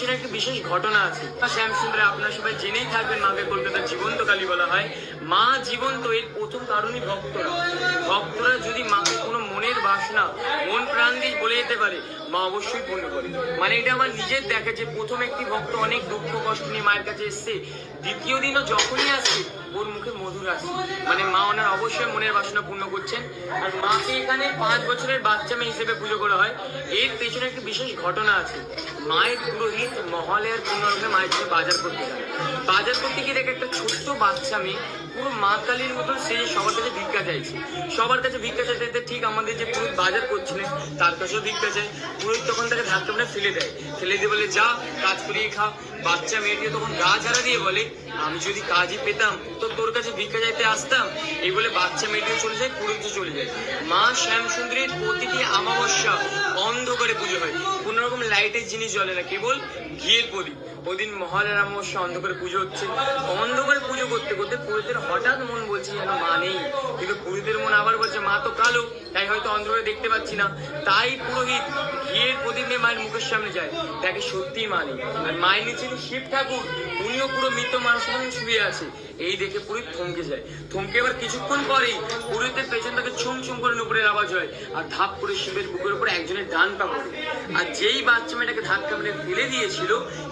পেছনে একটা বিশেষ ঘটনা আছে। শ্যামসুন্দরে আপনারা সবাই জেনেই থাকবেন, মাকে কলকাতার জীবন্ত কালী বলা হয়। মা জীবন্ত এর প্রথম কারণই ভক্তরা যদি মাকে কোনো মনের বাসনা মন প্রাণ দিয়ে বলে যেতে পারে, মা অবশ্যই পূর্ণ করে। মানে এটা আমার নিজের দেখা যে প্রথম একটি ভক্ত অনেক দুঃখ কষ্ট নিয়ে মায়ের কাছে এসছে, দ্বিতীয় দিনও যখনই আসছে ওর মুখে মধুর আসছে, মানে মা ওনার অবশ্যই মনের বাসনা পূর্ণ করছেন। আর মাকে এখানে 5 বছরের বাচ্চা মেয়ে হিসেবে পুজো করা হয়। এর পেছনে একটা বিশেষ ঘটনা আছে। মায়ের পুরোহিত মহালয়ার পূর্ণরূপে মায়ের জন্য বাজার করতে যায়। বাজার করতে গিয়ে দেখে একটা ছোট্ট বাচ্চা মেয়ে পুরো মা কালীর মতন সে সবার কাছে ভিক্ষা চাইছে। সবার কাছে ভিক্ষা চাইতে ঠিক আমাদের যে পুরোহিত বাজার করছিলেন তার কাছেও ভিক্ষা চায়। পুরোহিত তখন তাকে ধাক্কা মেরে ফেলে দেয়, ফেলে দিয়ে বলে যা কাজ করিয়ে খা। বাচ্চা মেয়েটি তখন গা ঝাড়া দিয়ে বলে আমি যদি কাজই পেতাম তো তোর কাছে ভিক্ষা চাইতে আসতাম। এই বলে বাচ্চা মেয়েটিও চলে যায়, পুরোহিত চলে যায়। মা শ্যামসুন্দরীর প্রতিটি অমাবস্যা অন্ধকারে পুজো হয়, কোন রকম লাইটের জিনিস জ্বলে না, কেবল ঘিয়ের প্রদীপ। ওদিন মহালয়ার অমাবস্যা অন্ধকারে পুজো হচ্ছে। অন্ধকারে পুজো করতে করতে পুরোহিতের হঠাৎ মন বলছে যেন মা নেই, কিন্তু পুরোহিতের মন আবার বলছে মা তো কালো, তাই হয়তো অন্ধকারে দেখতে পাচ্ছি না। তাই পুরোহিত ঘিয়ের প্রদীপ নিয়ে মায়ের মুখের সামনে যায়, দেখে সত্যিই মা নেই। আর মায়ের নিচে শিব ঠাকুর, উনিও পুরো মৃত মানুষের মতন শুয়ে আছে। এই দেখে পুরোহিত থমকে যায়। থমকে এবার কিছুক্ষণ পরেই পুরোহিতের পেছন থেকে ছুম ছুম করে নুপুরের আওয়াজ হয়, আর ধাপ করে শিবের বুকের উপরে একজনের ডান পা পড়ে। আর যেই বাচ্চা মেয়েটাকে ধাক্কা মেরে ফেলে দিয়েছিল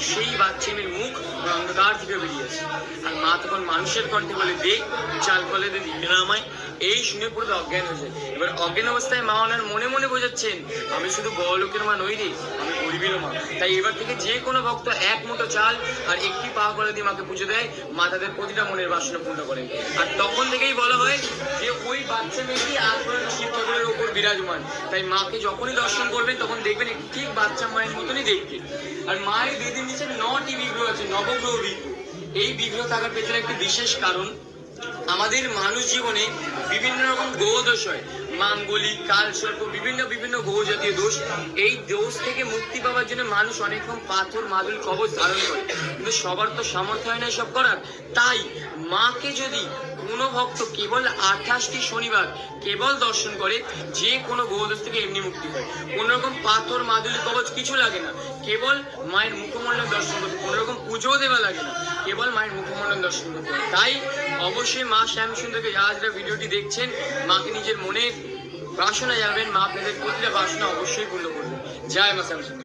সেই বাচ্চা মেয়ের মুখ অন্ধকার থেকে বেরিয়ে আসে। আর মা তখন মানুষের কণ্ঠে বলে দেখ চাল কলে দিবি না আমায়। এই শুনে পুরো অজ্ঞান হয়ে যায়। এবার অজ্ঞান অবস্থায় মা ওনার মনে মনে বোঝাচ্ছেন আমি শুধু বড় লোকের মা নই রে, আমি গরিবেরও মা। তাই এবার থেকে যে কোনো ভক্ত এক মুঠো চাল আর একটি পা করে দিয়ে মাকে পুজো দেয়, মা তাদের প্রতিটা মনের বাসনা পূর্ণ করেন। আর তখন থেকেই বলা হয় যে ওই বাচ্চা মেয়েটি আজীবন শিব ঠাকুরের ওপর বিরাজমান। তাই মাকে যখনই দর্শন করবেন তখন দেখবেন একটি ঠিক বাচ্চা মায়ের মতনই দেখতে। আর মায়ের বেদির নিচে 9টি বিগ্রহ আছে, নবগ্রহ বিগ্রহ। এই বিগ্রহ থাকার পেছনে একটি বিশেষ কারণ, আমাদের মানুষ জীবনে বিভিন্ন রকম গ্রহ দোষ হয়, মাঙ্গলিক কাল সর্প বিভিন্ন বিভিন্ন গ্রহ জাতীয় দোষ। এই দোষ থেকে মুক্তি পাওয়ার জন্য মানুষ অনেক রকম পাথর মাদুল কবচ ধারণ করে, কিন্তু সবার তো সামর্থ্য হয় না সব করার। তাই মাকে যদি কোনো ভক্ত কেবল 28টি শনিবার কেবল দর্শন করে, যে কোনো গ্রহদোষ থেকে এমনি মুক্তি হয়। কোনো রকম পাথর মাদুলি কবচ কিছু লাগে না, কেবল মায়ের মুখমণ্ডল দর্শন করতে, কোনো রকম পুজো দেওয়া লাগে না, কেবল মায়ের মুখমণ্ডল দর্শন করতে হয়। তাই অবশ্যই মা শ্যামসুন্দরকে যারা ভিডিওটি দেখছেন, মাকে নিজের মনের বাসনা জানবেন, মা আপনাদের প্রতিটা বাসনা অবশ্যই পূর্ণ করবেন। জয় মা শ্যামসুন্দর।